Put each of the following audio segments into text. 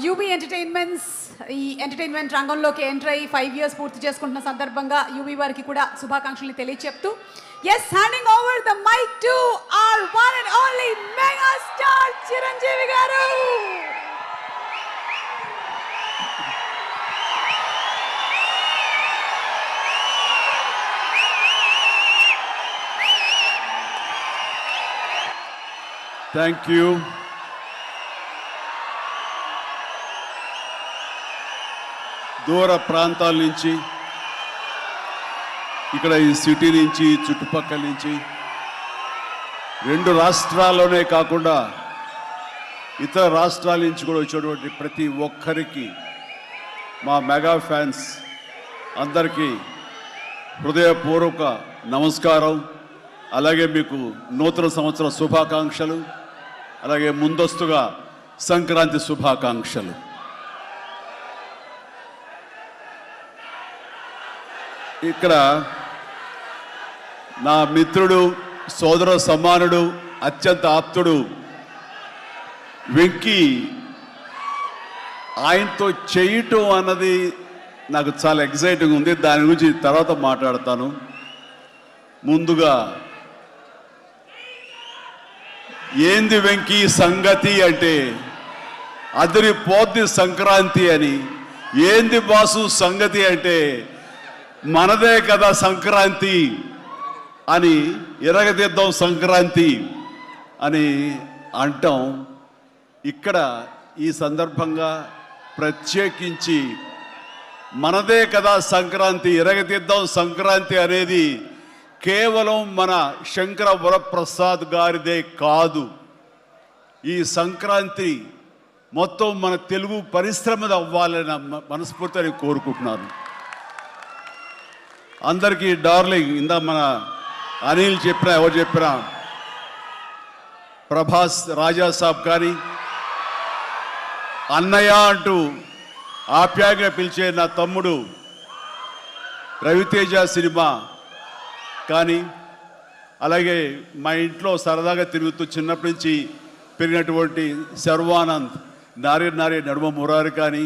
UB entertainments ఈ entertainment రంగంలోకి enter అయ్యి 5 years పూర్తి చేసుకుంటున్న సందర్భంగా యూబీ వారికి కూడా శుభాకాంక్షలు తెలియచెప్తూ as handing over the mic to our one and only mega star Chiranjeevi garu. Thank you. దూర ప్రాంతాల నుంచి, ఇక్కడ ఈ సిటీ నుంచి, చుట్టుపక్కల నుంచి, 2 రాష్ట్రాల్లోనే కాకుండా ఇతర రాష్ట్రాల నుంచి కూడా వచ్చేటువంటి ప్రతి ఒక్కరికి మా మెగా ఫ్యాన్స్ అందరికీ హృదయపూర్వక నమస్కారం. అలాగే మీకు నూతన సంవత్సర శుభాకాంక్షలు, అలాగే ముందస్తుగా సంక్రాంతి శుభాకాంక్షలు. ఇక్కడ నా మిత్రుడు, సోదర సమానుడు, అత్యంత ఆప్తుడు వెంకీ ఆయనతో చేయటం అన్నది నాకు చాలా ఎక్సైటింగ్ ఉంది. దాని గురించి తర్వాత మాట్లాడతాను. ముందుగా ఏంది వెంకీ సంగతి అంటే అదిరిపోద్ది సంక్రాంతి అని, ఏంది బాసు సంగతి అంటే మనదే కదా సంక్రాంతి అని, ఎరగదిద్దాం సంక్రాంతి అని అంటాం. ఇక్కడ ఈ సందర్భంగా ప్రత్యేకించి మనదే కదా సంక్రాంతి, ఎరగదిద్దాం సంక్రాంతి అనేది కేవలం మన శంకర వరప్రసాద్ గారిదే కాదు. ఈ సంక్రాంతి మొత్తం మన తెలుగు పరిశ్రమది అవ్వాలని మనస్ఫూర్తిని కోరుకుంటున్నాను. అందరికీ డార్లింగ్, ఇందా మన అనిల్ చెప్పినా, ఎవరు చెప్పినా, ప్రభాస్ రాజా సాబ్ కానీ, అన్నయ్య అంటూ ఆప్యాయంగా పిలిచే నా తమ్ముడు రవితేజ సినిమా కానీ, అలాగే మా ఇంట్లో సరదాగా తిరుగుతూ చిన్నప్పటి నుంచి పెరిగినటువంటి శర్వానంద్, నారి నడుమ మురారి కానీ,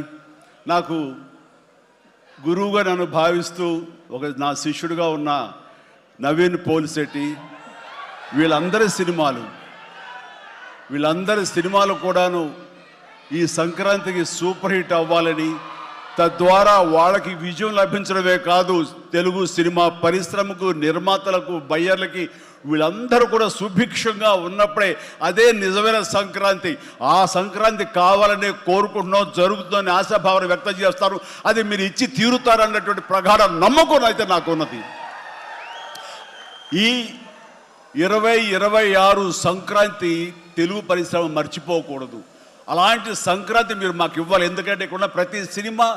నాకు గురువుగా నన్ను భావిస్తూ నా శిష్యుడిగా ఉన్న నవీన్ పోలిశెట్టి, వీళ్ళందరి సినిమాలు కూడాను ఈ సంక్రాంతికి సూపర్ హిట్ అవ్వాలని, తద్వారా వాళ్ళకి విజయం లభించడమే కాదు, తెలుగు సినిమా పరిశ్రమకు, నిర్మాతలకు, బయ్యర్లకి వీళ్ళందరూ కూడా సుభిక్షంగా ఉన్నప్పుడే అదే నిజమైన సంక్రాంతి. ఆ సంక్రాంతి కావాలనే కోరుకుంటున్నాం, జరుగుతుందని ఆశాభావన వ్యక్తం చేస్తారు. అది మీరు ఇచ్చి తీరుతారన్నటువంటి ప్రగాఢ నమ్మకం అయితే నాకు ఉన్నది. ఈ 2026 సంక్రాంతి తెలుగు పరిశ్రమ మర్చిపోకూడదు. అలాంటి సంక్రాంతి మీరు మాకు ఇవ్వాలి. ఎందుకంటే ఇక్కడ ప్రతి cinema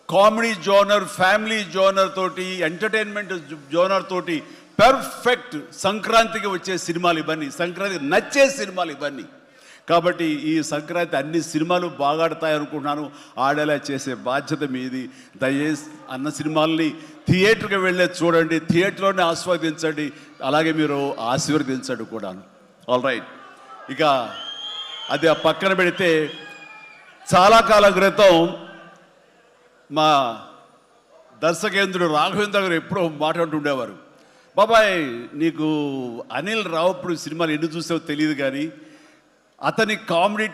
comedy genre, family genre తోటి, ఎంటర్టైన్మెంట్ జోనర్ తోటి పర్ఫెక్ట్ సంక్రాంతికి వచ్చే సినిమాలు ఇవన్నీ, సంక్రాంతికి నచ్చే సినిమాలు ఇవన్నీ. కాబట్టి ఈ సంక్రాంతి అన్ని సినిమాలు బాగా ఆడతాయి అనుకుంటున్నాను. ఆడేలా చేసే బాధ్యత మీది. దయచేసి అన్న సినిమాల్ని థియేటర్కి వెళ్ళే చూడండి, థియేటర్లోనే ఆస్వాదించండి, అలాగే మీరు ఆశీర్వదించండి కూడా. ఆల్ రైట్, ఇక అది ఆ పక్కన పెడితే, చాలా కాలం క్రితం మా దర్శకేంద్రుడు రాఘవేంద్ర గారు ఎప్పుడో మాట్లాడుతుండేవారు, బాబాయ్ నీకు అనిల్ రావుపూడి సినిమాలు ఎన్ని చూసావో తెలియదు కానీ అతని కామెడీ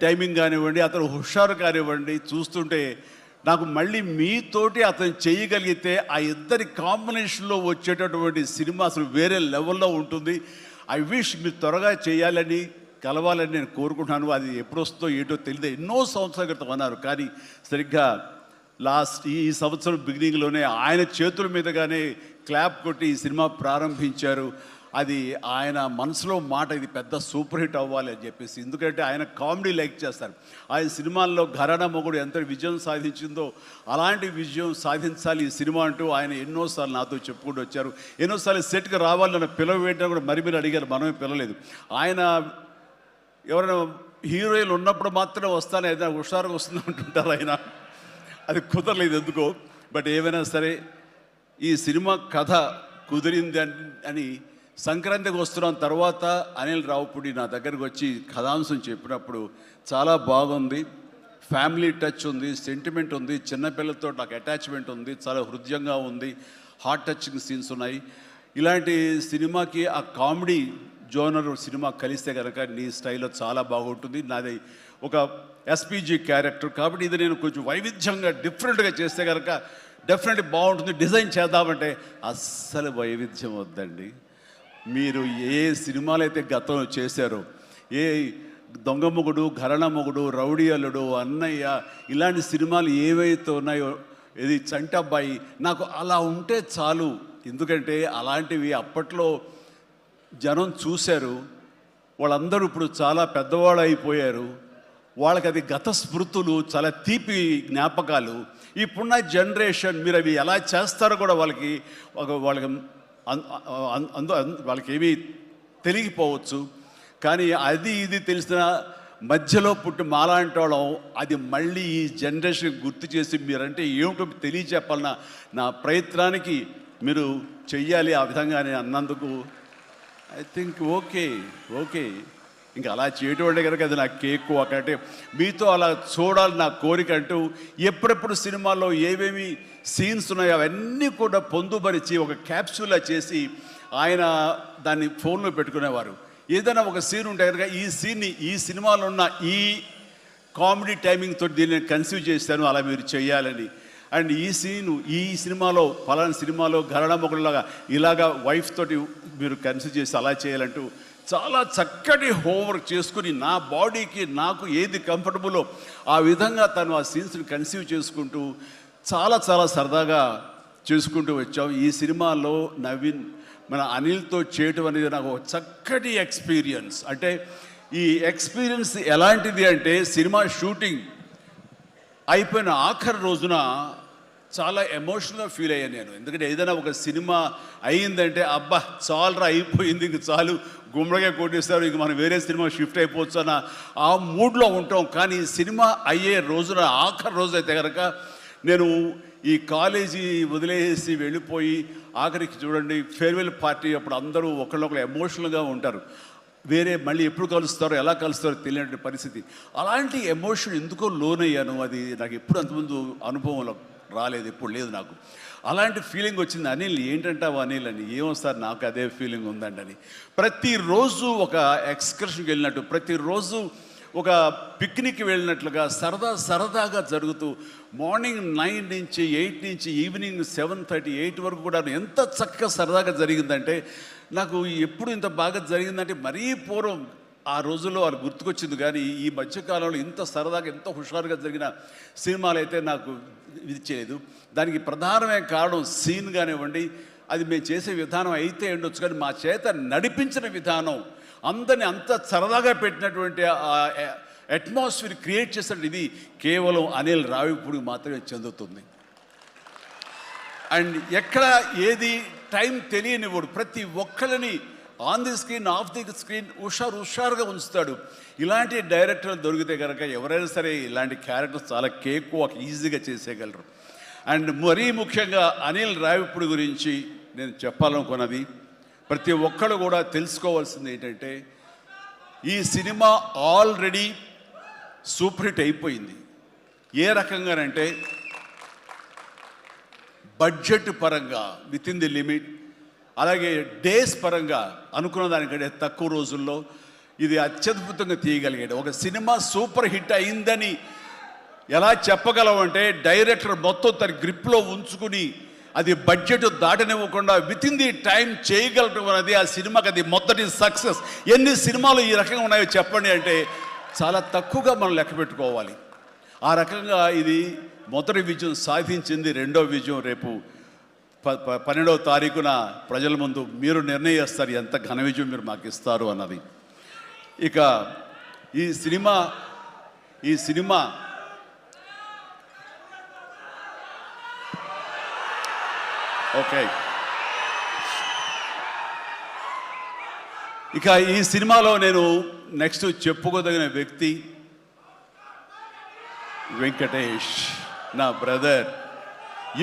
టైమింగ్ కానివ్వండి, అతను హుషారు కానివ్వండి, చూస్తుంటే నాకు మళ్ళీ మీతోటి అతను చేయగలిగితే ఆ ఇద్దరి కాంబినేషన్లో వచ్చేటటువంటి సినిమా అసలు వేరే లెవెల్లో ఉంటుంది. ఐ విష్ మీరు త్వరగా చేయాలని, కలవాలని నేను కోరుకుంటున్నాను. అది ఎప్పుడు వస్తుందో ఏటో తెలియదు. ఎన్నో సంవత్సరాల క్రితం అన్నారు, కానీ సరిగ్గా ఈ సంవత్సరం బిగినింగ్లోనే ఆయన చేతుల మీదుగానే క్లాప్ కొట్టి ఈ సినిమా ప్రారంభించారు. అది ఆయన మనసులో మాట, ఇది పెద్ద సూపర్ హిట్ అవ్వాలి అని చెప్పేసి. ఎందుకంటే ఆయన కామెడీ లైక్ చేస్తారు. ఆయన సినిమాల్లో ఘరానా మొగుడు ఎంత విజయం సాధించిందో అలాంటి విజయం సాధించాలి ఈ సినిమా అంటూ ఆయన ఎన్నోసార్లు నాతో చెప్పుకుంటూ వచ్చారు. ఎన్నోసార్లు సెట్కి రావాలని పిలవేయడం కూడా మీరు అడిగారు, మనమే పిలవలేదు. ఆయన ఎవరైనా హీరోయిన్లు ఉన్నప్పుడు మాత్రమే వస్తాను, ఏదైనా హుషారుగా వస్తుంది అంటుంటారు ఆయన. అది కుదరలేదు ఎందుకో. బట్ ఏమైనా సరే ఈ సినిమా కథ కుదిరింది అని సంక్రాంతికి వస్తున్నాం తర్వాత అనిల్ రావుపూడి నా దగ్గరకు వచ్చి కథాంశం చెప్పినప్పుడు చాలా బాగుంది, ఫ్యామిలీ టచ్ ఉంది, సెంటిమెంట్ ఉంది, చిన్నపిల్లలతో నాకు అటాచ్మెంట్ ఉంది, చాలా హృదయంగా ఉంది, హార్ట్ టచింగ్ సీన్స్ ఉన్నాయి. ఇలాంటి సినిమాకి ఆ కామెడీ జోనర్ సినిమా కలిస్తే కనుక నీ స్టైల్లో చాలా బాగుంటుంది. నాది ఒక ఎస్పీజీ క్యారెక్టర్ కాబట్టి ఇది నేను కొంచెం వైవిధ్యంగా డిఫరెంట్గా చేస్తే కనుక డెఫినెట్లీ బాగుంటుంది. డిజైన్ చేద్దామంటే అస్సలు వైవిధ్యం వద్దండి. మీరు ఏ సినిమాలు అయితే గతంలో చేశారో, ఏ దొంగ మొగుడు, ఘరణ మొగుడు, రౌడీ అల్లుడు, అన్నయ్య, ఇలాంటి సినిమాలు ఏవైతే ఉన్నాయో, ఇది చంటబ్బాయి, నాకు అలా ఉంటే చాలు. ఎందుకంటే అలాంటివి అప్పట్లో జనం చూశారు. వాళ్ళందరూ ఇప్పుడు చాలా పెద్దవాళ్ళు అయిపోయారు. వాళ్ళకి అది గత స్మృతులు, చాలా తీపి జ్ఞాపకాలు. ఇప్పుడున్న జనరేషన్ మీరు అవి ఎలా చేస్తారో కూడా వాళ్ళకి వాళ్ళకి ఏమీ తెలియకపోవచ్చు. కానీ అది ఇది తెలిసిన మధ్యలో పుట్టి మాలాంటి వాళ్ళం అది మళ్ళీ ఈ జనరేషన్ గుర్తు చేసి మీరంటే ఏమిటో తెలియచెప్పాలన్న నా ప్రయత్నానికి మీరు చెయ్యాలి. ఆ విధంగా నేను అన్నందుకు ఐ థింక్ ఓకే. ఇంకా అలా చేయటం అంటే కనుక అది నా కేక్ ఒకటే మీతో అలా చూడాలి నా కోరిక అంటూ ఎప్పుడెప్పుడు సినిమాల్లో ఏమేమి సీన్స్ ఉన్నాయో అవన్నీ కూడా పొందుపరిచి ఒక క్యాప్సూల్లా చేసి ఆయన దాన్ని ఫోన్లో పెట్టుకునేవారు. ఏదైనా ఒక సీన్ ఉంటే కనుక ఈ సీన్ని ఈ సినిమాలో ఉన్న ఈ కామెడీ టైమింగ్తో దీన్ని కన్సీవ్ చేశాను, అలా మీరు చేయాలని. అండ్ ఈ సీను ఈ సినిమాలో ఫలానా సినిమాలో ఘరణ మొగుడులాగా ఇలాగా వైఫ్ తోటి మీరు కన్సీవ్ చేసి అలా చేయాలంటూ చాలా చక్కటి హోంవర్క్ చేసుకుని నా బాడీకి నాకు ఏది కంఫర్టబుల్లో ఆ విధంగా తను ఆ సీన్స్ని కన్సీవ్ చేసుకుంటూ చాలా చాలా సరదాగా చేసుకుంటూ వచ్చాం. ఈ సినిమాలో నవీన్ మన అనిల్తో చేయటం అనేది నాకు ఒక చక్కటి ఎక్స్పీరియన్స్. అంటే ఈ ఎక్స్పీరియన్స్ ఎలాంటిది అంటే సినిమా షూటింగ్ అయిపోయిన ఆఖరి రోజున చాలా ఎమోషనల్గా ఫీల్ అయ్యాను నేను. ఎందుకంటే ఏదైనా ఒక సినిమా అయ్యిందంటే అబ్బా చాలరా అయిపోయింది, ఇంక చాలు గుమ్మడిగా కొట్టేస్తారు, ఇంక మనం వేరే సినిమా షిఫ్ట్ అయిపోవచ్చు అన్న ఆ మూడ్లో ఉంటాం. కానీ సినిమా అయ్యే రోజున ఆఖరి రోజు అయితే కనుక నేను ఈ కాలేజీ వదిలేసి వెళ్ళిపోయి ఆఖరికి చూడండి ఫేర్వెల్ పార్టీ అప్పుడు అందరూ ఒకళ్ళొకరు ఎమోషనల్గా ఉంటారు. వేరే మళ్ళీ ఎప్పుడు కలుస్తారో ఎలా కలుస్తారో తెలియని పరిస్థితి. అలాంటి ఎమోషన్ ఎందుకో లోనయ్యాను. అది నాకు ఎప్పుడు అంతకుముందు అనుభవంలో రాలేదు, ఎప్పుడు లేదు నాకు. అలాంటి ఫీలింగ్ వచ్చింది. అనిల్ ఏంటంటావు అనిల్ అని. ఏమో సార్ నాకు అదే ఫీలింగ్ ఉందండి అని. ప్రతిరోజు ఒక ఎక్స్కర్షన్కి వెళ్ళినట్టు, ప్రతిరోజు ఒక పిక్నిక్ వెళ్ళినట్లుగా సరదాగా జరుగుతూ మార్నింగ్ 9 నుంచి 8 నుంచి ఈవినింగ్ 7:30, 8 వరకు కూడా ఎంత చక్కగా సరదాగా జరిగిందంటే నాకు ఎప్పుడు ఇంత బాగా జరిగిందంటే మరీ పూర్వం ఆ రోజుల్లో వాళ్ళు గుర్తుకొచ్చింది. కానీ ఈ మధ్యకాలంలో ఇంత సరదాగా ఎంత హుషారుగా జరిగిన సినిమాలు అయితే నాకు ఇది చేయలేదు. దానికి ప్రధానమైన కారణం సీన్ కానివ్వండి, అది మేము చేసే విధానం అయితే ఉండొచ్చు, కానీ మా చేత నడిపించిన విధానం, అందరినీ అంత సరదాగా పెట్టినటువంటి అట్మాస్ఫియర్ క్రియేట్ చేసినట్టు ఇది కేవలం అనిల్ రావిపూడికి మాత్రమే చెందుతుంది. అండ్ ఎక్కడ ఏది టైం తెలియనివాడు, ప్రతి ఒక్కరిని on the screen off the screen హుషారుగా ఉంచుతాడు. ఇలాంటి డైరెక్టర్లు దొరికితే కనుక ఎవరైనా సరే ఇలాంటి క్యారెక్టర్స్ చాలా ఈజీగా చేసేయగలరు. అండ్ మరీ ముఖ్యంగా అనిల్ రావిపూడి గురించి నేను చెప్పాలనుకున్నది, ప్రతి ఒక్కరు కూడా తెలుసుకోవాల్సింది ఏంటంటే ఈ సినిమా ఆల్రెడీ సూపర్ హిట్ అయిపోయింది. ఏ రకంగానంటే బడ్జెట్ పరంగా విత్ ఇన్ ది లిమిట్, అలాగే డేస్ పరంగా అనుకున్న దానికంటే తక్కువ రోజుల్లో ఇది అత్యద్భుతంగా తీయగలిగాడు. ఒక సినిమా సూపర్ హిట్ అయిందని ఎలా చెప్పగలమంటే డైరెక్టర్ మొత్తం తన గ్రిప్లో ఉంచుకుని అది బడ్జెట్ దాటనివ్వకుండా విత్ ఇన్ ది టైం చేయగలటం అనేది ఆ సినిమాకి అది మొదటి సక్సెస్. ఎన్ని సినిమాలు ఈ రకంగా ఉన్నాయో చెప్పండి అంటే చాలా తక్కువగా మనం లెక్క పెట్టుకోవాలి. ఆ రకంగా ఇది మొదటి విజయం సాధించింది. రెండో విజయం రేపు 12వ తారీఖున ప్రజల ముందు మీరు నిర్ణయిస్తారు ఎంత ఘన విజయం మీరు మాకు ఇస్తారు అన్నది. ఇక ఈ సినిమా ఓకే, ఇక ఈ సినిమాలో నేను నెక్స్ట్ చెప్పుకోదగిన వ్యక్తి వెంకటేష్, నా బ్రదర్.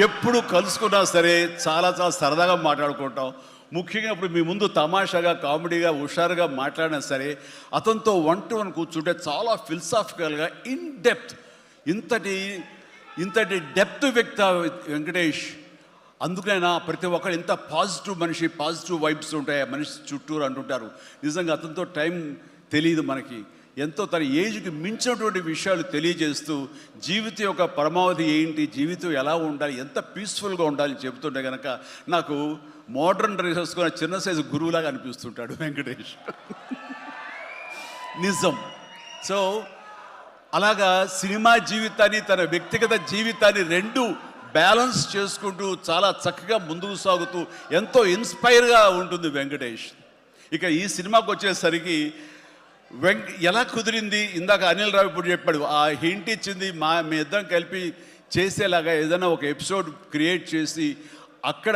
ఎప్పుడు కలుసుకున్నా సరే చాలా సరదాగా మాట్లాడుకుంటాం. ముఖ్యంగా ఇప్పుడు మీ ముందు తమాషాగా కామెడీగా హుషారుగా మాట్లాడినా సరే అతనితో 1-to-1 కూర్చుంటే చాలా ఫిలసాఫికల్గా ఇన్ డెప్త్ ఇంతటి డెప్త్ వ్యక్త వెంకటేష్. అందుకైనా ప్రతి ఒక్కరు ఎంత పాజిటివ్ మనిషి, పాజిటివ్ వైబ్స్ ఉంటాయి ఆ మనిషి చుట్టూరు అంటుంటారు. నిజంగా అతనితో టైం తెలియదు మనకి. ఎంతో తన ఏజ్కి మించినటువంటి విషయాలు తెలియజేస్తూ జీవితం యొక్క పరమావధి ఏంటి, జీవితం ఎలా ఉండాలి, ఎంత పీస్ఫుల్గా ఉండాలి చెబుతుంటే కనుక నాకు మోడర్న్ డ్రెస్ వేసుకున్న చిన్న సైజు గురువులాగా అనిపిస్తుంటాడు వెంకటేష్. నిజం. సో అలాగా సినిమా జీవితాన్ని, తన వ్యక్తిగత జీవితాన్ని రెండు బ్యాలెన్స్ చేసుకుంటూ చాలా చక్కగా ముందుకు సాగుతూ ఎంతో ఇన్స్పైర్గా ఉంటుంది వెంకటేష్. ఇక ఈ సినిమాకి వచ్చేసరికి ఎలా కుదిరింది, ఇందాక అనిల్ రావు ఇప్పుడు చెప్పాడు, ఆ హింట్ ఇచ్చింది మీ ఇద్దరం కలిపి చేసేలాగా ఏదైనా ఒక ఎపిసోడ్ క్రియేట్ చేసి అక్కడ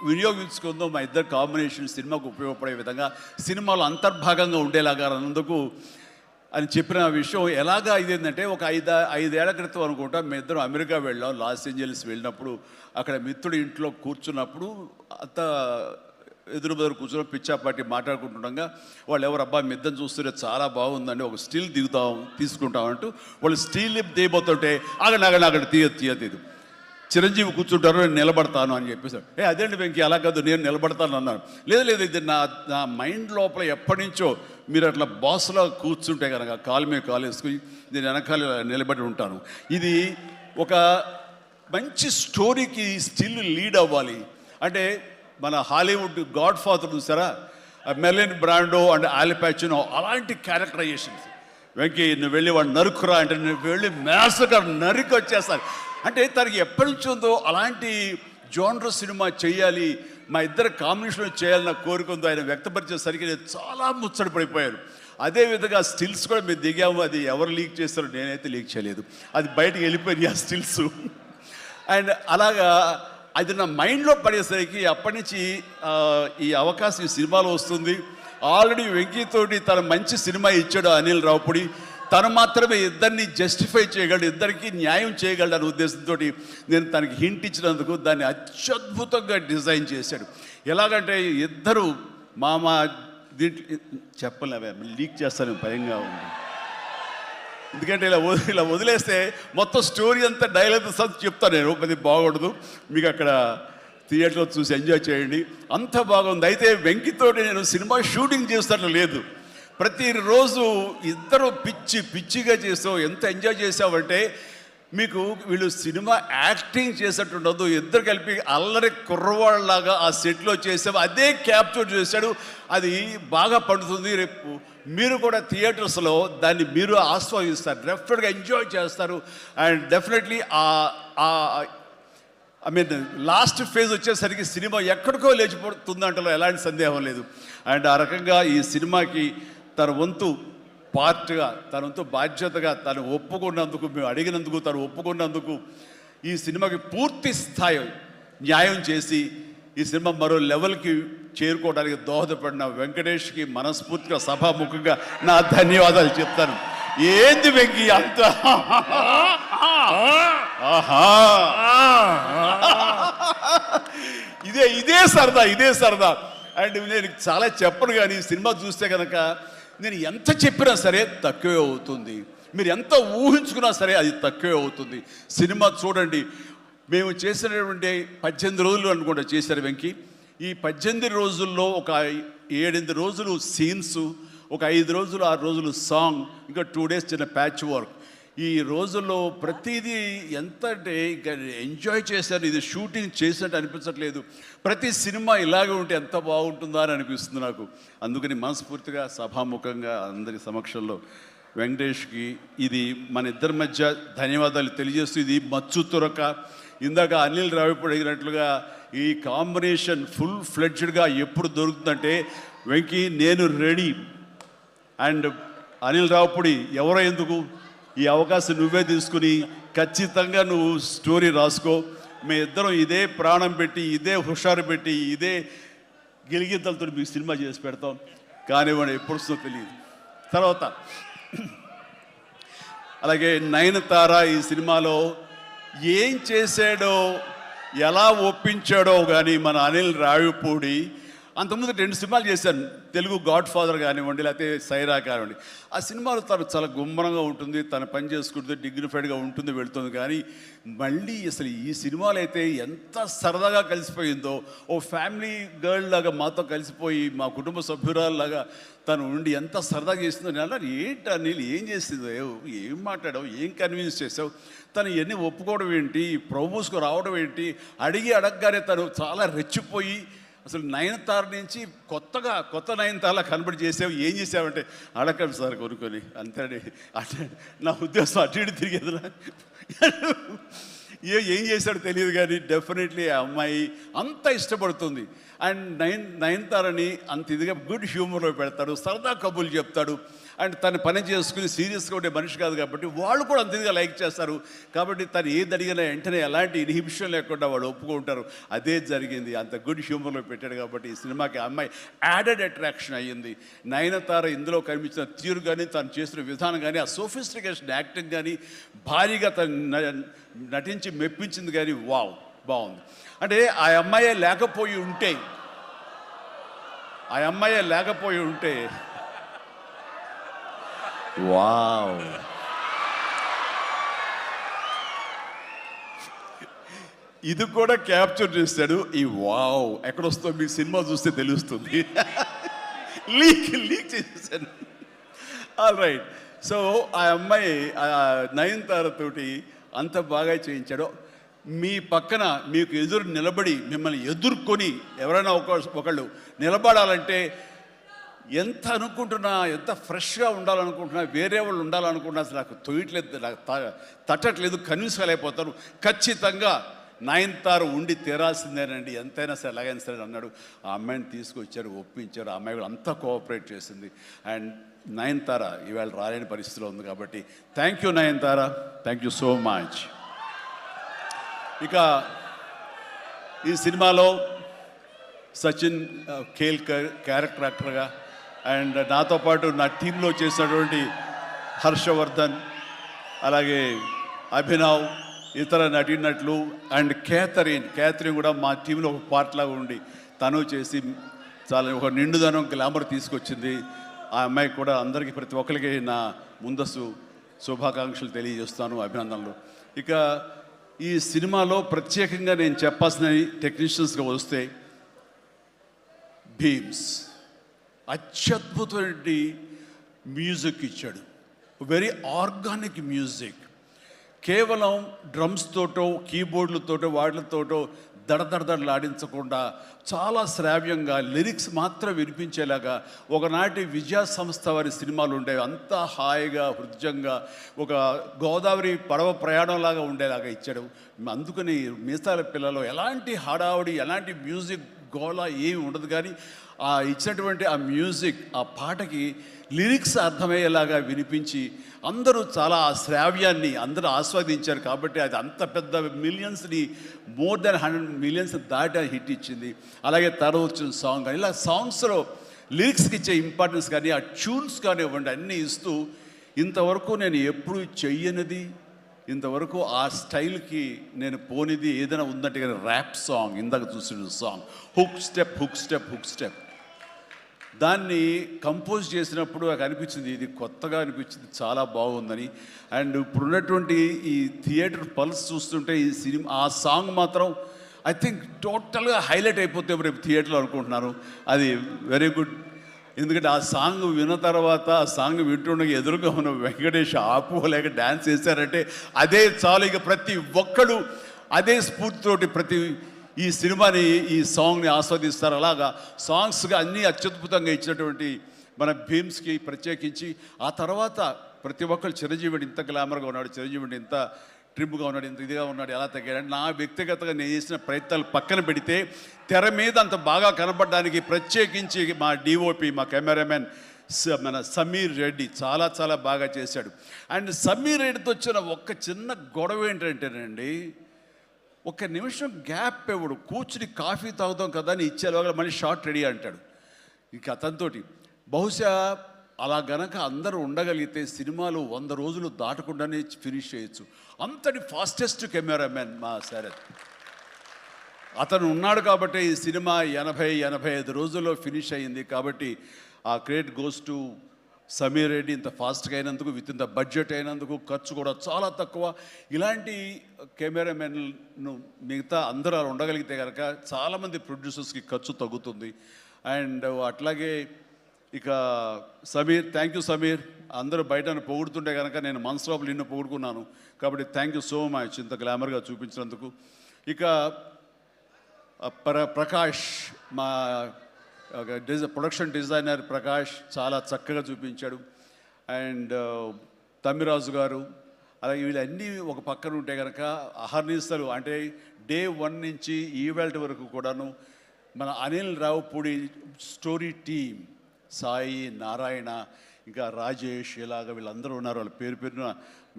వినియోగించుకుందాం, మా ఇద్దరు కాంబినేషన్ సినిమాకు ఉపయోగపడే విధంగా సినిమాలో అంతర్భాగంగా ఉండేలాగా అన్నందుకు అని చెప్పిన విషయం. ఎలాగా ఇదేంటంటే ఒక ఐదేళ్ల క్రితం అనుకుంటా మీ ఇద్దరం అమెరికా వెళ్ళాం, లాస్ ఏంజల్స్ వెళ్ళినప్పుడు అక్కడ మిత్రుడి ఇంట్లో కూర్చున్నప్పుడు అంత ఎదురు బదురు కూర్చొని పిచ్చాపాటి మాట్లాడుకుంటుండగా వాళ్ళు ఎవరు అబ్బా మీ ఇద్దరు చూస్తుంటే చాలా బాగుందండి, ఒక స్టిల్ తీసుకుంటామంటూ వాళ్ళు స్టిల్ దిగిపోతుంటే అక్కడ తీయదు చిరంజీవి కూర్చుంటారు, నేను నిలబడతాను అని చెప్పేసాడు. అదేంటి వెంకీ అలా కాదు, నేను నిలబడతాను అన్నాను. లేదు ఇది నా మైండ్ లోపల ఎప్పటి నుంచో మీరు అట్లా బాస్లో కూర్చుంటే కనుక కాలు మీద కాలు వేసుకుని నేను వెనకాల నిలబడి ఉంటాను. ఇది ఒక మంచి స్టోరీకి స్టిల్ లీడ్ అవ్వాలి అంటే మన హాలీవుడ్ గాడ్ ఫాదర్ చూసారా, మెర్లిన్ బ్రాండో అండ్ ఆల్ పచినో అలాంటి క్యారెక్టరైజేషన్స్. వెంకీ నువ్వు వెళ్ళి వాడు నరుకురా అంటే నువ్వు వెళ్ళి మ్యాస్గా నరికి వచ్చేస్తారు. అంటే తనకి ఎప్పటి నుంచి ఉందో అలాంటి జోనర్ సినిమా చేయాలి, మా ఇద్దరు కాంబినేషన్ చేయాలన్న కోరిక ఉందో ఆయన వ్యక్తపరిచేసరికి నేను చాలా ముచ్చట పడిపోయాను. అదేవిధంగా స్టిల్స్ కూడా మేము దిగాము, అది ఎవరు లీక్ చేస్తారో నేనైతే లీక్ చేయలేదు, అది బయటకు వెళ్ళిపోయింది ఆ స్టిల్స్. అండ్ అలాగా అది నా మైండ్లో పడేసరికి అప్పటి నుంచి ఈ అవకాశం ఈ సినిమాలో వస్తుంది. ఆల్రెడీ వెంకీతోటి తన మంచి సినిమా ఇచ్చాడు అనిల్ రావుపూడి, తను మాత్రమే ఇద్దరిని జస్టిఫై చేయగలడు, ఇద్దరికి న్యాయం చేయగలడు అనే ఉద్దేశంతో నేను తనకి హింట్ ఇచ్చినందుకు దాన్ని అత్యద్భుతంగా డిజైన్ చేశాడు. ఎలాగంటే ఇద్దరు దీంట్లో చెప్పలేవే లీక్ చేస్తాను భయంగా ఉంది, ఎందుకంటే ఇలా వదిలేస్తే మొత్తం స్టోరీ అంతా డైలాగ్ చెప్తాను నేను, అది బాగుండదు, మీకు అక్కడ థియేటర్లో చూసి ఎంజాయ్ చేయండి, అంత బాగుంది. అయితే వెంకితోటి నేను సినిమా షూటింగ్ చేస్తాను లేదు, ప్రతిరోజు ఇద్దరు పిచ్చిగా చేసావు, ఎంత ఎంజాయ్ చేసావంటే మీకు వీళ్ళు సినిమా యాక్టింగ్ చేసేట్టు ఉండదు, ఇద్దరు కలిపి అల్లరి కుర్రవాళ్ళలాగా ఆ సెట్లో చేసావు, అదే క్యాప్చర్ చేశాడు, అది బాగా పండుతుంది. రేపు మీరు కూడా థియేటర్స్లో దాన్ని మీరు ఆస్వాదిస్తారు, డెఫినెట్గా ఎంజాయ్ చేస్తారు. అండ్ డెఫినెట్లీ లాస్ట్ ఫేజ్ వచ్చేసరికి సినిమా ఎక్కడికో లేచిపోతుందంటలో ఎలాంటి సందేహం లేదు. అండ్ ఆ రకంగా ఈ సినిమాకి తన వంతు పార్ట్గా, తన వంతు బాధ్యతగా తను ఒప్పుకున్నందుకు, మేము అడిగినందుకు తను ఒప్పుకున్నందుకు ఈ సినిమాకి పూర్తి స్థాయి న్యాయం చేసి ఈ సినిమా మరో లెవెల్కి చేరుకోవడానికి దోహదపడిన వెంకటేష్కి మనస్ఫూర్తిగా సభాముఖంగా నా ధన్యవాదాలు చెప్తాను. ఏంది వెంకీ అంత ఇదే సరదా. అండ్ నేను చాలా చెప్పను కానీ సినిమా చూస్తే కనుక నేను ఎంత చెప్పినా సరే తక్కువే అవుతుంది, మీరు ఎంత ఊహించుకున్నా సరే అది తక్కువే అవుతుంది. సినిమా చూడండి, మేము చేసినటువంటి 18 రోజులు అనుకుంటా చేశారు వెంకీ. ఈ 18 రోజుల్లో ఒక 7-8 రోజులు సీన్స్, ఒక 5 రోజులు 6 రోజులు సాంగ్, ఇంకా 2 days చిన్న ప్యాచ్ వర్క్. ఈ రోజుల్లో ప్రతిదీ ఎంత అంటే ఇంకా ఎంజాయ్ చేశారు, ఇది షూటింగ్ చేసినట్టు అనిపించట్లేదు. ప్రతి సినిమా ఇలాగే ఉంటే ఎంత బాగుంటుందా అని అనిపిస్తుంది నాకు. అందుకని మనస్ఫూర్తిగా సభాముఖంగా అందరి సమక్షంలో వెంకటేష్కి ఇది మన ఇద్దరి మధ్య ధన్యవాదాలు తెలియజేస్తూ, ఇది మచ్చు తురక. ఇందాక అనిల్ రావిపూడి అడిగినట్లుగా ఈ కాంబినేషన్ ఫుల్ ఫ్లెడ్జ్డ్గా ఎప్పుడు దొరుకుతుందంటే వెంకీ నేను రెడీ. అండ్ అనిల్ రావిపూడి ఎవరో ఎందుకు, ఈ అవకాశం నువ్వే తీసుకుని ఖచ్చితంగా నువ్వు స్టోరీ రాసుకో. మీ ఇద్దరం ఇదే ప్రాణం పెట్టి, ఇదే హుషారు పెట్టి, ఇదే గిలిగిద్దలతో మీకు సినిమా చేసి పెడతాం. కానివ్వండి, ఎప్పుడు వస్తుందో తెలియదు. తర్వాత అలాగే నయనతార ఈ సినిమాలో ఏం చేశాడో, ఎలా ఒప్పించాడో కానీ మన అనిల్ రావిపూడి అంతకుముందు 2 సినిమాలు చేశాను, తెలుగు గాడ్ ఫాదర్ కానివ్వండి, లేకపోతే సైరా కానివ్వండి. ఆ సినిమాలో తను చాలా గుమ్మరంగా ఉంటుంది, తను పని చేసుకుంటుంది, డిగ్నిఫైడ్గా ఉంటుంది, వెళుతుంది. కానీ మళ్ళీ అసలు ఈ సినిమాలో అయితే ఎంత సరదాగా కలిసిపోయిందో, ఓ ఫ్యామిలీ గర్ల్ లాగా మాతో కలిసిపోయి మా కుటుంబ సభ్యురాల్లాగా తను ఉండి ఎంత సరదాగా చేసిందో. నేను అన్నాను, ఏంటి అనిల్ ఏం చేసిందో, ఏం మాట్లాడావు, ఏం కన్విన్స్ చేసావు, తను ఇవన్నీ ఒప్పుకోవడం ఏంటి, ప్రమోస్కు రావడం ఏంటి, అడగగానే తను చాలా రెచ్చిపోయి అసలు నయనతార నుంచి కొత్త నయనతారలా కనబడి చేసావు, ఏం చేసావంటే అడగండి సార్ కొనుక్కొని అంతే. అంటే నా ఉద్దేశం అటు ఇటు తిరిగేదిరా. ఏం చేశాడో తెలియదు కానీ డెఫినెట్లీ ఆ అమ్మాయి అంత ఇష్టపడుతుంది. అండ్ నయనతారని అంత ఇదిగా గుడ్ హ్యూమర్లో పెడతాడు, సరదా కబుర్లు చెప్తాడు. అండ్ తను పని చేసుకుని సీరియస్గా ఉండే మనిషి కాదు కాబట్టి వాళ్ళు కూడా అంత ఇదిగా లైక్ చేస్తారు. కాబట్టి తను ఏది అడిగినా వెంటనే ఎలాంటి ఇన్హిబిషన్ లేకుండా వాళ్ళు ఒప్పుకుంటారు. అదే జరిగింది, అంత గుడ్ హ్యూమర్లో పెట్టాడు కాబట్టి ఈ సినిమాకి ఆ అమ్మాయి యాడెడ్ అట్రాక్షన్ అయ్యింది. నయనతార ఇందులో కనిపించిన తీరు కానీ, తను చేసిన విధానం కానీ, ఆ సోఫిస్టికేషన్ యాక్టింగ్ కానీ, భారీగా తను నటించి మెప్పించింది కానీ వావ్ బాగుంది. అంటే ఆ అమ్మాయే లేకపోయి ఉంటే వావ్, ఇది కూడా క్యాప్చర్ చేస్తాడు. ఈ వావ్ ఎక్కడొస్తుందో మీకు సినిమా చూస్తే తెలుస్తుంది. లీక్ చేసేసాను. All right. సో ఆ అమ్మాయి నయనతారతోటి అంత బాగా చేయించాడు. మీ పక్కన మీకు ఎదురు నిలబడి మిమ్మల్ని ఎదుర్కొని ఎవరైనా ఒకళ్ళు నిలబడాలంటే ఎంత అనుకుంటున్నా, ఎంత ఫ్రెష్గా ఉండాలనుకుంటున్నా, వేరే వాళ్ళు ఉండాలనుకుంటున్నా అసలు నాకు తొయ్యట్లేదు, నాకు తట్టట్లేదు, కన్విన్స్ కాలేకపోతాను. ఖచ్చితంగా నయనతార ఉండి తీరాల్సిందేనండి, ఎంతైనా సరే ఎలాగైనా సరే అన్నాడు. ఆ అమ్మాయిని తీసుకొచ్చారు, ఒప్పించారు. ఆ అమ్మాయి కూడా అంతా కోఆపరేట్ చేసింది. అండ్ నయనతార ఇవాళ రాలేని పరిస్థితిలో ఉంది కాబట్టి thank you Nayanthara, thank you so much. ఇక ఈ సినిమాలో సచిన్ కేల్కర్ క్యారెక్టర్ యాక్టర్గా, అండ్ నాతో పాటు నా టీంలో చేసినటువంటి హర్షవర్ధన్, అలాగే అభినవ్, ఇతర నటీనటులు, అండ్ క్యాథరిన్ కూడా మా టీంలో ఒక పార్ట్ లాగా ఉండి తను చేసి చాలా ఒక నిండుదనం, గ్లామర్ తీసుకొచ్చింది. ఆ అమ్మాయి కూడా అందరికీ ప్రతి ఒక్కరికి నా ముందస్తు శుభాకాంక్షలు తెలియజేస్తాను, అభినందనలు. ఇక ఈ సినిమాలో ప్రత్యేకంగా నేను చెప్పాల్సిన టెక్నీషియన్స్గా వస్తే భీమ్స్ అత్యద్భుతమైన మ్యూజిక్ ఇచ్చాడు, వెరీ ఆర్గానిక్ మ్యూజిక్. కేవలం డ్రమ్స్ తోటో కీబోర్డులతోటో వాటితోటో దడదడలాడించకుండా చాలా శ్రావ్యంగా లిరిక్స్ మాత్రం వినిపించేలాగా ఒకనాటి విజయ సంస్థ వారి సినిమాలు ఉండేవి. అంతా హాయిగా హృద్యంగా ఒక గోదావరి పడవ ప్రయాణంలాగా ఉండేలాగా ఇచ్చాడు. అందుకని మీసాల పిల్లలో ఎలాంటి హడావుడి, ఎలాంటి మ్యూజిక్ గోళ ఏమి ఉండదు. కానీ ఆ ఇచ్చినటువంటి ఆ మ్యూజిక్, ఆ పాటకి లిరిక్స్ అర్థమయ్యేలాగా వినిపించి అందరూ చాలా ఆ శ్రావ్యాన్ని అందరూ ఆస్వాదించారు. కాబట్టి అది అంత పెద్ద మిలియన్స్ని, మోర్ దెన్ 100 మిలియన్స్ దాటి హిట్ ఇచ్చింది. అలాగే తర్వాత వచ్చిన సాంగ్ కానీ, ఇలా సాంగ్స్లో లిరిక్స్కి ఇచ్చే ఇంపార్టెన్స్ కానీ, ఆ ట్యూన్స్ కానివ్వండి, అన్నీ ఇస్తూ ఇంతవరకు నేను ఎప్పుడు చెయ్యనిది, ఇంతవరకు ఆ స్టైల్కి నేను పోనిది ఏదైనా ఉందంటే కానీ ర్యాప్ సాంగ్, ఇందాక చూసిన సాంగ్ హుక్ స్టెప్ దాన్ని కంపోజ్ చేసినప్పుడు నాకు అనిపించింది, ఇది కొత్తగా అనిపించింది, చాలా బాగుందని. అండ్ ఇప్పుడున్నటువంటి ఈ థియేటర్ పల్స్ చూస్తుంటే ఈ సినిమా ఆ సాంగ్ మాత్రం ఐ థింక్ టోటల్గా హైలైట్ అయిపోతే రేపు థియేటర్లో అనుకుంటున్నాను. అది వెరీ గుడ్. ఎందుకంటే ఆ సాంగ్ విన్న తర్వాత, ఆ సాంగ్ వింటుండగా ఎదురుగా ఉన్న వెంకటేష్ ఆపుకోలేక డ్యాన్స్ చేశారంటే అదే చాలు. ఇక ప్రతి ఒక్కడు అదే స్ఫూర్తితోటి ప్రతి ఈ సినిమాని, ఈ సాంగ్ని ఆస్వాదిస్తారు. అలాగా సాంగ్స్గా అన్నీ అత్యద్భుతంగా ఇచ్చినటువంటి మన భీమ్స్కి ప్రత్యేకించి, ఆ తర్వాత ప్రతి ఒక్కరు చిరంజీవిని ఇంత గ్లామర్గా ఉన్నాడు, చిరంజీవిని ఇంత ట్రిమ్గా ఉన్నాడు, ఇంత ఇదిగా ఉన్నాడు, ఎలా తగ్గాడు. నా వ్యక్తిగతంగా నేను చేసిన ప్రయత్నాలు పక్కన పెడితే తెర మీద అంత బాగా కనపడడానికి ప్రత్యేకించి మా డిఓపి, మా కెమెరామెన్ మన సమీర్ రెడ్డి చాలా చాలా బాగా చేశాడు. అండ్ సమీర్ రెడ్డితో వచ్చిన ఒక్క చిన్న గొడవ ఏంటంటేనండి, ఒక నిమిషం గ్యాప్ ఇవ్వడు. కూర్చుని కాఫీ తాగుతాం కదా అని ఇచ్చేలాగా మళ్ళీ షార్ట్ రెడీ అంటాడు. ఇక అతనితోటి బహుశా అలా గనక అందరూ ఉండగలిగితే సినిమాలు 100 రోజులు దాటకుండానే ఫినిష్ చేయొచ్చు. అంతటి ఫాస్టెస్ట్ కెమెరామెన్ మా శరత్. అతను ఉన్నాడు కాబట్టి ఈ సినిమా 80-85 రోజుల్లో ఫినిష్ అయ్యింది. కాబట్టి ఆ credit goes to Sameer Reddy. ఇంత ఫాస్ట్గా అయినందుకు, విత్ ఇన్ ద బడ్జెట్ అయినందుకు, ఖర్చు కూడా చాలా తక్కువ. ఇలాంటి కెమెరామెన్ను మిగతా అందరూ అలా ఉండగలిగితే కనుక చాలామంది ప్రొడ్యూసర్స్కి ఖర్చు తగ్గుతుంది. అండ్ అట్లాగే ఇక సమీర్, థ్యాంక్ యూ సమీర్. అందరూ బయట పొగుడుతుంటే కనుక నేను మనసులో నిన్ను పొగుడుకున్నాను. కాబట్టి థ్యాంక్ యూ సో మచ్ ఇంత గ్లామర్గా చూపించినందుకు. ఇక ప్రకాష్, మా ప్రొడక్షన్ డిజైనర్ ప్రకాష్ చాలా చక్కగా చూపించాడు. అండ్ తమ్మిరాజు గారు, అలాగే వీళ్ళన్నీ ఒక పక్కన ఉంటే కనుక అహర్నిశలు అంటే డే 1 నుంచి ఈవెల్ట్ వరకు కూడాను మన అనిల్ రావుపూడి స్టోరీ టీమ్, సాయి, నారాయణ, ఇంకా రాజేష్, ఇలాగ వీళ్ళందరూ ఉన్నారు. వాళ్ళ పేరు పేరున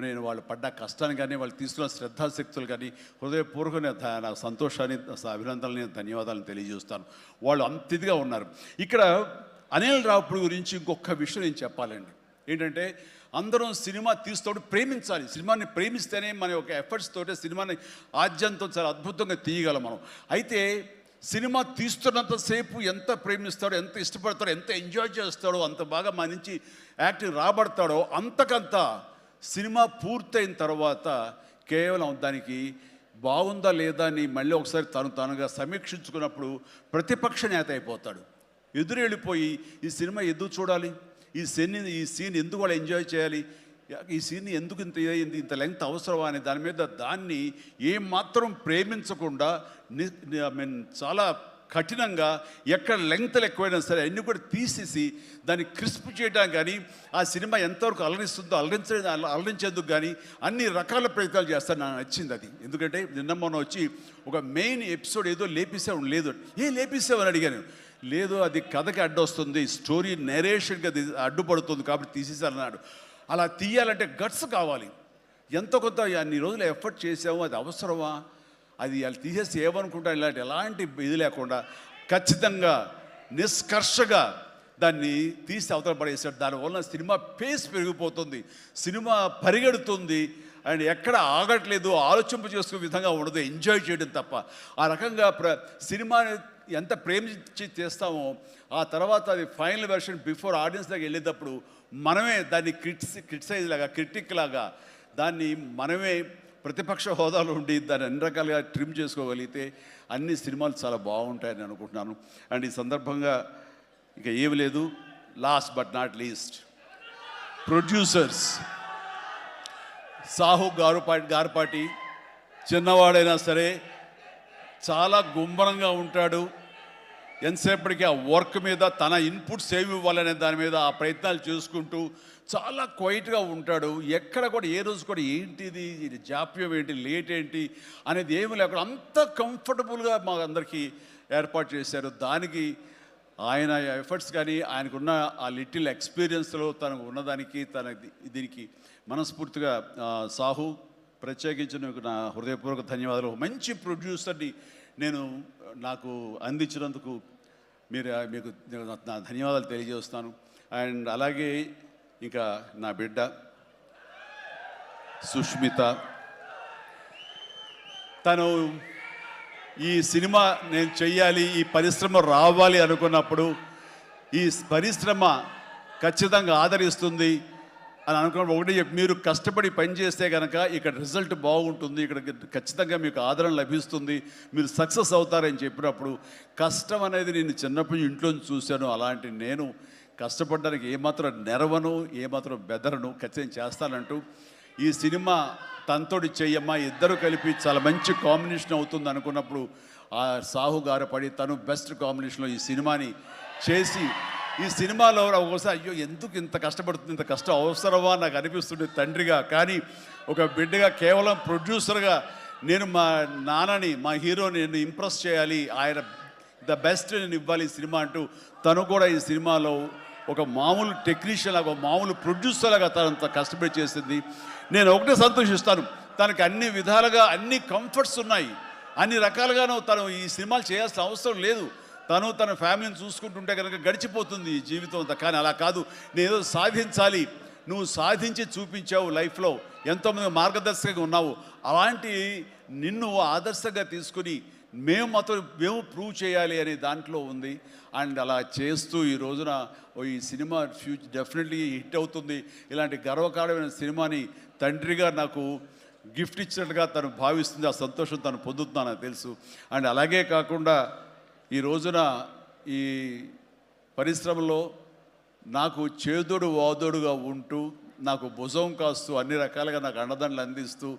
నేను వాళ్ళు పడ్డ కష్టాన్ని కానీ, వాళ్ళు తీసుకున్న శ్రద్ధాశక్తులు కానీ హృదయపూర్వక నా సంతోషాన్ని, అభినందనని, ధన్యవాదాలను తెలియజేస్తాను. వాళ్ళు అంత ఇదిగా ఉన్నారు. ఇక్కడ అనిల్ రావుపూడి గురించి ఇంకొక విషయం నేను చెప్పాలండి. ఏంటంటే అందరం సినిమా తీస్తూ ప్రేమించాలి. సినిమాని ప్రేమిస్తేనే మన యొక్క ఎఫర్ట్స్ తోటే సినిమాని ఆద్యంతో చాలా అద్భుతంగా తీయగలం మనం. అయితే సినిమా తీస్తున్నంతసేపు ఎంత ప్రేమిస్తాడో, ఎంత ఇష్టపడతాడో, ఎంత ఎంజాయ్ చేస్తాడో, అంత బాగా మన నుంచి యాక్టింగ్ రాబడతాడో, అంతకంత సినిమా పూర్తయిన తర్వాత కేవలం దానికి బాగుందా లేదా అని మళ్ళీ ఒకసారి తనుగా సమీక్షించుకున్నప్పుడు ప్రతిపక్ష నేత అయిపోతాడు. ఎదురెళ్ళిపోయి ఈ సినిమా ఎందుకు చూడాలి, ఈ సీన్ ఎందుకు వాళ్ళు ఎంజాయ్ చేయాలి, ఈ సీన్ ఎందుకు ఇంత ఇదైంది, ఇంత లెంగ్త్ అవసరమా అని దాని మీద దాన్ని ఏమాత్రం ప్రేమించకుండా చాలా కఠినంగా ఎక్కడ లెంగ్త్లు ఎక్కువైనా సరే అన్నీ కూడా తీసేసి దాన్ని క్రిస్ప్ చేయడానికి కానీ, ఆ సినిమా ఎంతవరకు అలరిస్తుందో అలరించేందుకు కానీ అన్ని రకాల ప్రయత్నాలు చేస్తాను. నాకు నచ్చింది అది. ఎందుకంటే నిన్న మొన్న వచ్చి ఒక మెయిన్ ఎపిసోడ్ ఏదో లేపేసావు, లేదు లేపేసావు అని అడిగాను. లేదు, అది కథకి అడ్డొస్తుంది, స్టోరీ నేరేషన్కి అది అడ్డుపడుతుంది కాబట్టి తీసేసారన్నాడు. అలా తీయాలంటే గట్స్ కావాలి. ఎంతో కొంత అన్ని రోజులు ఎఫర్ట్ చేసాము, అది అవసరమా, అది వాళ్ళు తీసేసి ఏమనుకుంటా ఎలాంటి ఇది లేకుండా ఖచ్చితంగా నిష్కర్షగా దాన్ని తీసి అవతల పడేసాడు. దానివల్ల సినిమా పేస్ పెరిగిపోతుంది, సినిమా పరిగెడుతుంది, అండ్ ఎక్కడ ఆగట్లేదు, ఆలోచింప చేసుకునే విధంగా ఉండదు, ఎంజాయ్ చేయడం తప్ప. ఆ రకంగా సినిమాని ఎంత ప్రేమించి చేస్తామో ఆ తర్వాత అది ఫైనల్ వెర్షన్ బిఫోర్ ఆడియన్స్ దగ్గర వెళ్ళేటప్పుడు మనమే దాన్ని క్రిటిసైజ్ లాగా, క్రిటిక్ లాగా దాన్ని మనమే ప్రతిపక్ష హోదాలో ఉండి దాన్ని అన్ని రకాలుగా ట్రిమ్ చేసుకోగలిగితే అన్ని సినిమాలు చాలా బాగుంటాయని అనుకుంటున్నాను. అండ్ ఈ సందర్భంగా ఇక ఏమి లేదు, last but not least producers Sahu Garapati చిన్నవాడైనా సరే చాలా గుంభనంగా ఉంటాడు. ఎంతసేపటికి ఆ వర్క్ మీద తన ఇన్పుట్స్ ఏమి ఇవ్వాలనే దాని మీద ఆ ప్రయత్నాలు చేసుకుంటూ చాలా క్వైట్గా ఉంటాడు. ఎక్కడ కూడా ఏ రోజు కూడా ఏంటిది జాప్యం ఏంటి, లేట్ ఏంటి అనేది ఏమి లేకుండా అంత కంఫర్టబుల్గా మా అందరికీ ఏర్పాటు చేశారు. దానికి ఆయన ఎఫర్ట్స్ కానీ ఆయనకున్న ఆ లిటిల్ ఎక్స్పీరియన్స్లో తనకు ఉన్నదానికి దీనికి మనస్ఫూర్తిగా సాహు ప్రత్యేకించి నా హృదయపూర్వక ధన్యవాదాలు. మంచి ప్రొడ్యూసర్ని నాకు అందించినందుకు మీకు నా ధన్యవాదాలు తెలియజేస్తాను. అండ్ అలాగే ఇంకా నా బిడ్డ సుష్మిత, తను ఈ సినిమా నేను చెయ్యాలి, ఈ పరిశ్రమ రావాలి అనుకున్నప్పుడు ఈ పరిశ్రమ ఖచ్చితంగా ఆదరిస్తుంది అని అనుకున్నప్పుడు ఒకటి మీరు కష్టపడి పనిచేస్తే కనుక ఇక్కడ రిజల్ట్ బాగుంటుంది, ఇక్కడ ఖచ్చితంగా మీకు ఆదరణ లభిస్తుంది, మీరు సక్సెస్ అవుతారని చెప్పినప్పుడు కష్టం అనేది నేను చిన్నప్పటి నుంచి ఇంట్లో చూశాను. అలాంటి నేను కష్టపడడానికి ఏమాత్రం నెరవను, ఏమాత్రం బెదరను, ఖచ్చితంగా చేస్తానంటూ ఈ సినిమా తనతోటి చెయ్యమ్మా, ఇద్దరు కలిపి చాలా మంచి కాంబినేషన్ అవుతుంది అనుకున్నప్పుడు ఆ సాహు గారు పడి తను బెస్ట్ కాంబినేషన్లో ఈ సినిమాని చేసి ఈ సినిమాలో ఒకసారి అయ్యో ఎందుకు ఇంత కష్టపడుతుంది, ఇంత కష్టం అవసరమా నాకు అనిపిస్తుంది తండ్రిగా. కానీ ఒక బిడ్డగా కేవలం ప్రొడ్యూసర్గా నేను మా నాన్నని, మా హీరోని నేను ఇంప్రెస్ చేయాలి, ఆయన ద బెస్ట్ నేను ఇవ్వాలి ఈ సినిమా అంటూ తను కూడా ఈ సినిమాలో ఒక మామూలు టెక్నీషియన్ లాగా, మామూలు ప్రొడ్యూసర్ లాగా తనంత కష్టపడి చేసింది. నేను ఒకటే సంతోషిస్తాను, తనకి అన్ని విధాలుగా అన్ని కంఫర్ట్స్ ఉన్నాయి, అన్ని రకాలుగాను తను ఈ సినిమాలు చేయాల్సిన అవసరం లేదు. తను తన ఫ్యామిలీని చూసుకుంటుంటే కనుక గడిచిపోతుంది ఈ జీవితం అంతా. కానీ అలా కాదు, నేనేదో సాధించాలి, నువ్వు సాధించి చూపించావు, లైఫ్లో ఎంతోమంది మార్గదర్శకంగా ఉన్నావు, అలాంటి నిన్ను ఆదర్శంగా తీసుకుని మేము ప్రూవ్ చేయాలి అనే దాంట్లో ఉంది. అండ్ అలా చేస్తూ ఈ రోజున ఈ సినిమా డెఫినెట్లీ హిట్ అవుతుంది. ఇలాంటి గర్వకారణమైన సినిమాని తండ్రిగా నాకు గిఫ్ట్ ఇచ్చినట్టుగా తను భావిస్తుంది. ఆ సంతోషం తను పొందుతున్నాను నాకు తెలుసు. అండ్ అలాగే కాకుండా ఈ రోజున ఈ పరిశ్రమలో నాకు చేదోడు వాదోడుగా ఉంటూ, నాకు భుజం కాస్తూ, అన్ని రకాలుగా నాకు అండదండలు అందిస్తూ,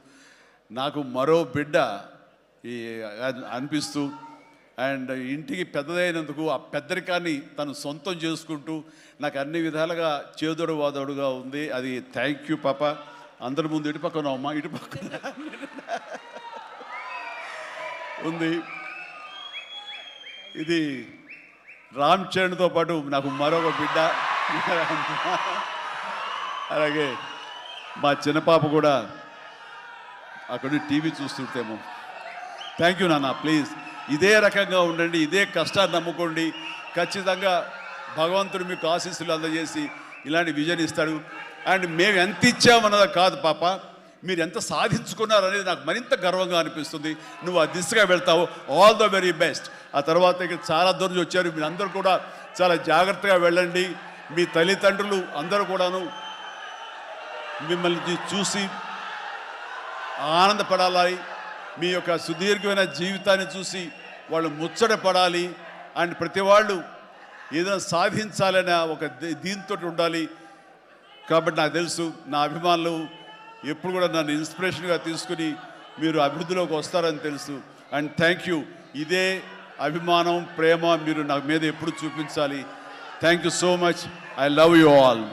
నాకు మరో బిడ్డ ఈ అనిపిస్తూ, అండ్ ఇంటికి పెద్దదైనందుకు ఆ పెద్దరికాన్ని తను సొంతం చేసుకుంటూ నాకు అన్ని విధాలుగా చేదోడు వాదోడుగా ఉంది. అది థ్యాంక్ యూ పాప. అందరి ముందు ఇటుపక్కన అమ్మ ఇటుపక్కన ఉంది. ఇది రామ్ చరణ్తో పాటు నాకు మరొక బిడ్డ. అలాగే మా చిన్న పాప కూడా అక్కడ టీవీ చూస్తుంటేమో. థ్యాంక్ యూ నాన్న. ప్లీజ్ ఇదే రకంగా ఉండండి, ఇదే కష్టాన్ని నమ్ముకోండి. ఖచ్చితంగా భగవంతుడు మీకు ఆశీస్సులు అందజేసి ఇలాంటి విజన్ ఇస్తాడు. అండ్ మేము ఎంత ఇచ్చామన్నది కాదు పాప, మీరు ఎంత సాధించుకున్నారు అనేది నాకు మరింత గర్వంగా అనిపిస్తుంది. నువ్వు ఆ దిశగా వెళ్తావు. All the very best. ఆ తర్వాత ఇక్కడ చాలా దూరం వచ్చారు, మీరు అందరూ కూడా చాలా జాగ్రత్తగా వెళ్ళండి. మీ తల్లిదండ్రులు అందరూ కూడాను మిమ్మల్ని చూసి ఆనందపడాలి. మీ యొక్క సుదీర్ఘమైన జీవితాన్ని చూసి వాళ్ళు ముచ్చట పడాలి. అండ్ ప్రతి వాళ్ళు ఏదైనా సాధించాలనే ఒక దీంతో ఉండాలి. కాబట్టి నాకు తెలుసు నా అభిమానులు ఎప్పుడు కూడా నన్ను ఇన్స్పిరేషన్గా తీసుకుని మీరు అభివృద్ధిలోకి వస్తారని తెలుసు. And thank you. ఇదే అభిమానం, ప్రేమ మీరు నా మీద ఎప్పుడు చూపించాలి. Thank you so much. I love you all.